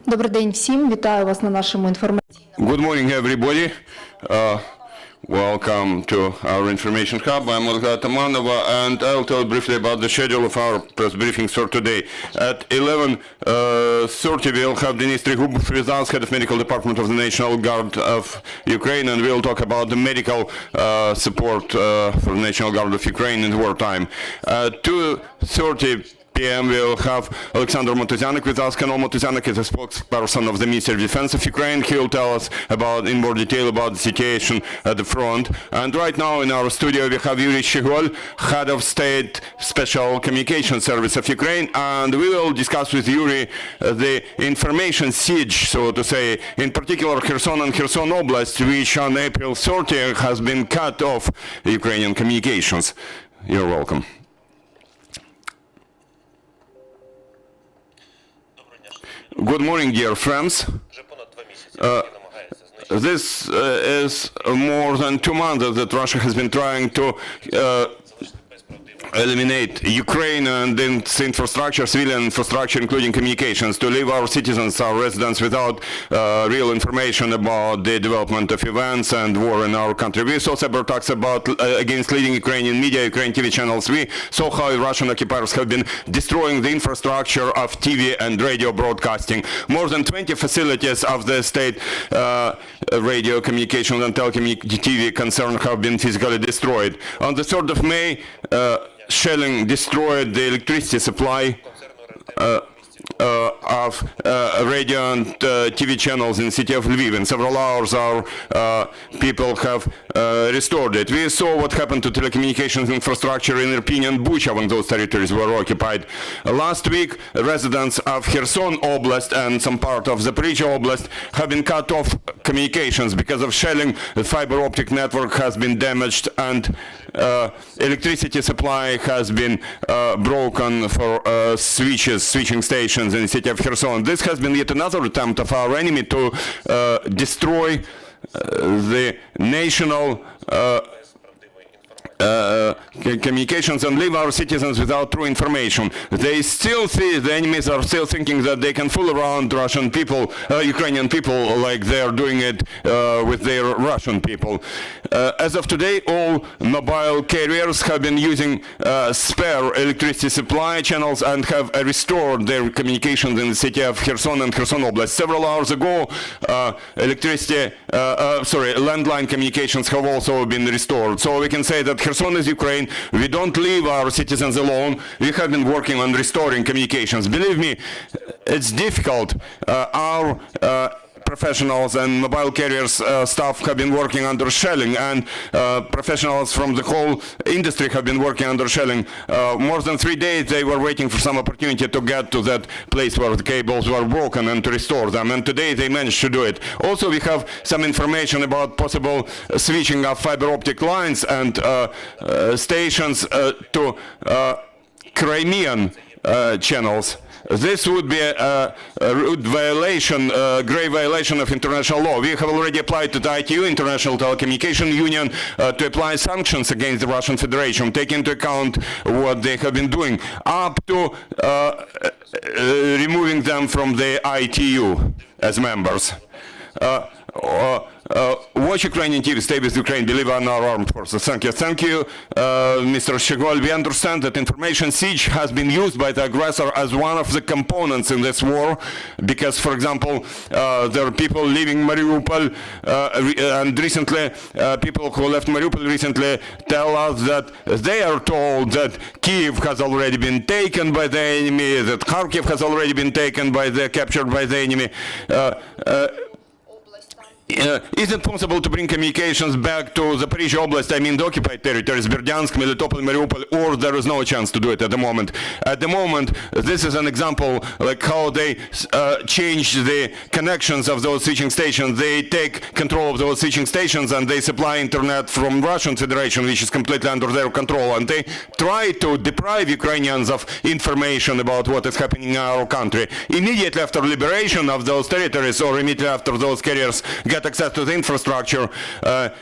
Добрий день всім. Вітаю вас на нашому інформаційному. Good morning, everybody. Welcome to our information hub. I'm Olga Tamanova, and I'll tell briefly about the schedule of our press briefings for today. At 11:30, we'll have Denis Trigubov with us, head of medical department of the National Guard of Ukraine, and we'll talk about the medical support for the National Guard of Ukraine in wartime. 2:30 p.m. we'll have Alexander Motuzianik with us. Kanal Motuzianik is a spokesperson of the Ministry of Defense of Ukraine. He'll tell us in more detail about the situation at the front. And right now in our studio we have Yuriy Shchyhol, head of State Special Communication Service of Ukraine, and we will discuss with Yuriy the information siege, so to say, in particular Kherson and Kherson Oblast, which on April 30 has been cut off Ukrainian communications. You're welcome. Good morning, dear friends. This is more than 2 months that Russia has been trying to eliminate Ukraine and its infrastructure, civilian infrastructure, including communications, to leave our citizens, our residents, without real information about the development of events and war in our country. We saw several attacks against leading Ukrainian media, Ukrainian TV channels. We saw how Russian occupiers have been destroying the infrastructure of TV and radio broadcasting. More than 20 facilities of the state radio communications and TV concern have been physically destroyed. On the 3rd of May, shelling destroyed the electricity supply of radio and TV channels in the city of Lviv. In several hours our people have restored it. We saw what happened to telecommunications infrastructure in Irpin and Bucha when those territories were occupied. Last week, residents of Kherson Oblast and some part of Zaporizhia Oblast have been cut off communications because of shelling. The fiber optic network has been damaged and electricity supply has been broken for switching stations in the city of Kherson. This has been yet another attempt of our enemy to destroy the national communications and leave our citizens without true information. The enemies are still thinking that they can fool around Russian people, Ukrainian people, like they're doing it with their Russian people. As of today, all mobile carriers have been using spare electricity supply channels and have restored their communications in the city of Kherson and Kherson Oblast. Several hours ago, landline communications have also been restored. So we can say that Kherson is Ukraine. We don't leave our citizens alone. We have been working on restoring communications. Believe me, it's difficult. Our professionals and mobile carriers staff have been working under shelling, and professionals from the whole industry have been working under shelling. More than 3 days they were waiting for some opportunity to get to that place where the cables were broken and to restore them, and today they managed to do it. Also, we have some information about possible switching of fiber optic lines and stations to Crimean channels. This would be a grave violation of international law. We have already applied to the ITU, International Telecommunication Union, to apply sanctions against the Russian Federation, take into account what they have been doing, up to removing them from the ITU as members. Watch Ukrainian TV, stay with Ukraine, believe in our armed forces. Thank you. Thank you, Mr. Shchyhol. We understand that information siege has been used by the aggressor as one of the components in this war, because, for example, there are people leaving Mariupol, and recently, people who left Mariupol recently tell us that they are told that Kyiv has already been taken by the enemy, that Kharkiv has already been captured by the enemy. Is it possible to bring communications back to Zaporizhia Oblast, I mean the occupied territories, Berdyansk, Melitopol, Mariupol, or there is no chance to do it at the moment? At the moment, this is an example like how they change the connections of those switching stations. They take control of those switching stations and they supply internet from Russian Federation, which is completely under their control, and they try to deprive Ukrainians of information about what is happening in our country. Immediately after liberation of those territories, or immediately after those carriers get access to the infrastructure,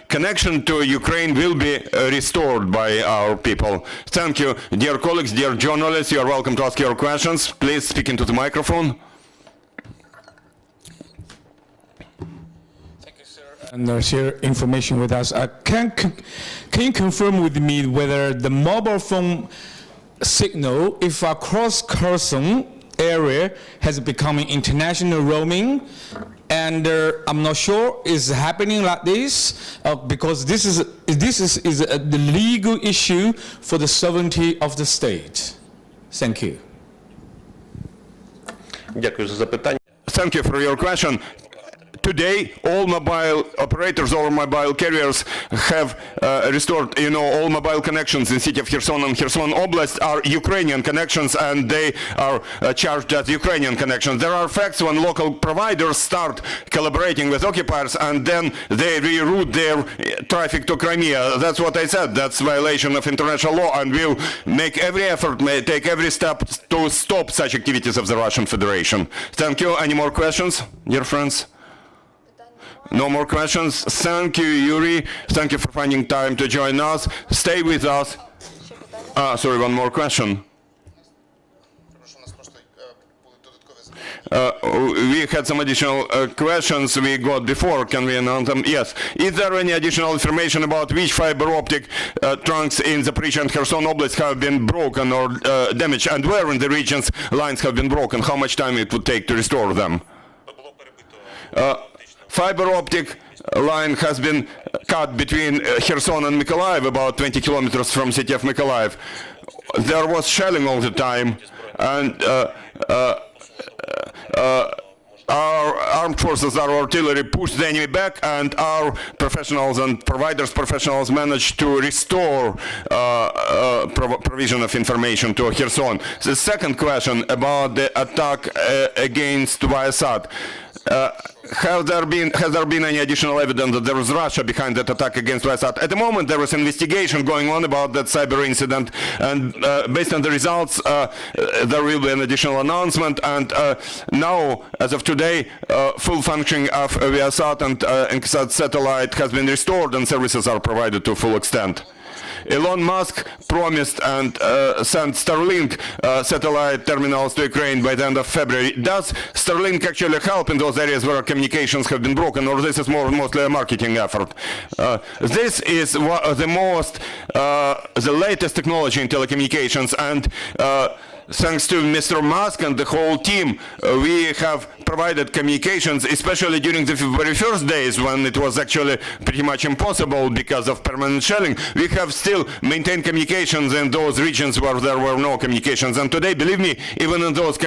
connection to Ukraine will be restored by our people. Thank you. Dear colleagues, dear journalists, you are welcome to ask your questions. Please speak into the microphone. And share information with us. Can you confirm with me whether the mobile phone signal, if across Kherson area, has become international roaming? And I'm not sure is happening like this because this is the legal issue for the sovereignty of the state. Thank you. Дякую за запитання. Thank you for your question. Today, all mobile operators, all mobile carriers have restored, all mobile connections in city of Kherson and Kherson Oblast are Ukrainian connections, and they are charged as Ukrainian connections. There are facts when local providers start collaborating with occupiers and then they reroute their traffic to Crimea. That's what I said. That's violation of international law, and we'll make every effort, take every step to stop such activities of the Russian Federation. Thank you. Any more questions, dear friends? No more questions. Thank you, Yuriy. Thank you for finding time to join us. Stay with us. Sorry, one more question. We had some additional questions we got before. Can we announce them? Yes. Is there any additional information about which fiber optic trunks in Zaporizhzhia and Kherson Oblast have been broken or damaged, and where in the regions lines have been broken? How much time it would take to restore them? Fiber optic line has been cut between Kherson and Mykolaiv, about 20 kilometers from city of Mykolaiv. There was shelling all the time, and our armed forces, our artillery pushed the enemy back, and our professionals and providers' professionals managed to restore provision of information to Kherson. The second question about the attack against Viasat. Has there been any additional evidence that there was Russia behind that attack against Viasat? At the moment, there was an investigation going on about that cyber incident, and based on the results, there will be an additional announcement. And now, as of today, full functioning of Viasat and Encasat satellite has been restored, and services are provided to full extent. Elon Musk promised and sent Starlink satellite terminals to Ukraine by the end of February. Does Starlink actually help in those areas where communications have been broken, or this is mostly a marketing effort? This is the latest technology in telecommunications, and thanks to Mr. Musk and the whole team, we have provided communications, especially during the very first days when it was actually pretty much impossible because of permanent shelling. We have still maintained communications in those regions where there were no communications. And today, believe me, even in those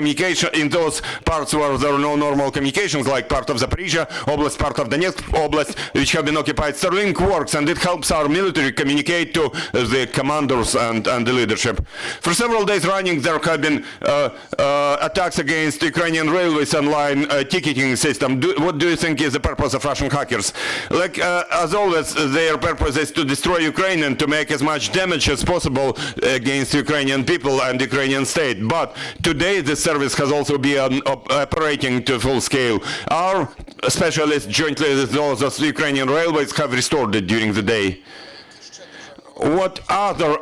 parts where there are no normal communications, like part of Zaporizhzhia Oblast, part of Donetsk Oblast, which have been occupied, Starlink works, and it helps our military communicate to the commanders and the leadership. For several days running, there have been attacks against Ukrainian railways online ticketing system. What do you think is the purpose of Russian hackers? Like, as always, their purpose is to destroy Ukraine and to make as much damage as possible against Ukrainian people and Ukrainian state. But today, the service has also been operating to full scale. Our specialists, jointly with those of the Ukrainian railways, have restored it during the day. What other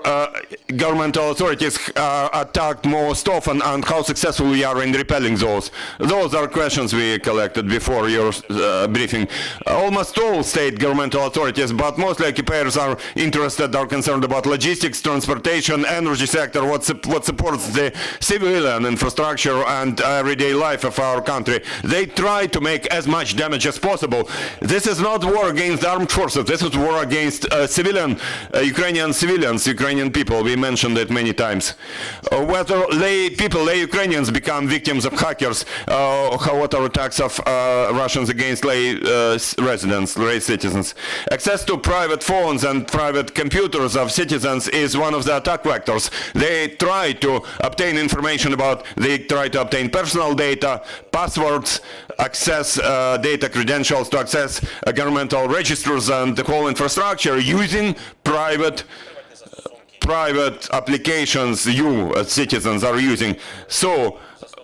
governmental authorities are attacked most often, and how successful we are in repelling those? Those are questions we collected before your briefing. Almost all state governmental authorities, but mostly occupiers are concerned about logistics, transportation, energy sector, what supports the civilian infrastructure and everyday life of our country. They try to make as much damage as possible. This is not war against armed forces. This is war against Ukrainian civilians, Ukrainian people. We mentioned it many times. Whether lay Ukrainians become victims of hackers, what are attacks of Russians against lay residents, lay citizens. Access to private phones and private computers of citizens is one of the attack vectors. They try to obtain information they try to obtain personal data, passwords, access data credentials to access governmental registers and the whole infrastructure using private applications you as citizens are using. So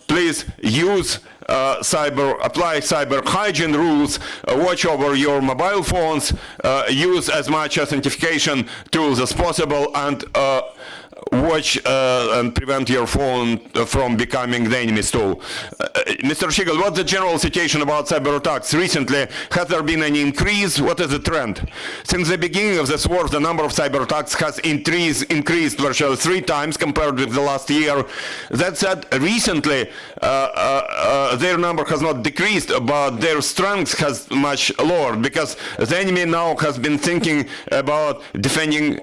please use apply cyber hygiene rules, watch over your mobile phones, use as much authentication tools as possible, and watch and prevent your phone from becoming the enemy's tool. Mr. Shchyhol, what's the general situation about cyber attacks recently? Has there been any increase? What is the trend? Since the beginning of this war, the number of cyber attacks has increased virtually 3 times compared with the last year. That said, recently their number has not decreased, but their strength has much lowered because the enemy now has been thinking about protecting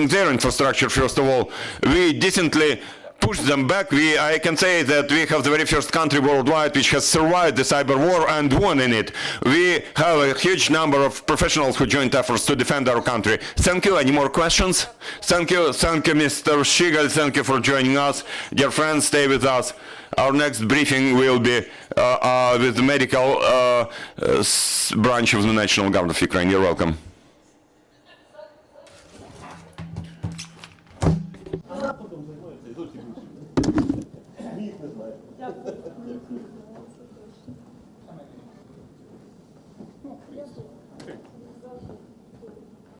their infrastructure. First of all, we decently push them back. I can say that we have the very first country worldwide which has survived the cyber war and won in it. We have a huge number of professionals who joined efforts to defend our country. Thank you. Any more questions? Thank you, Mr. Shchyhol. Thank you for joining us. Dear friends, stay with us. Our next briefing will be with the medical branch of the National Guard of Ukraine. You're welcome.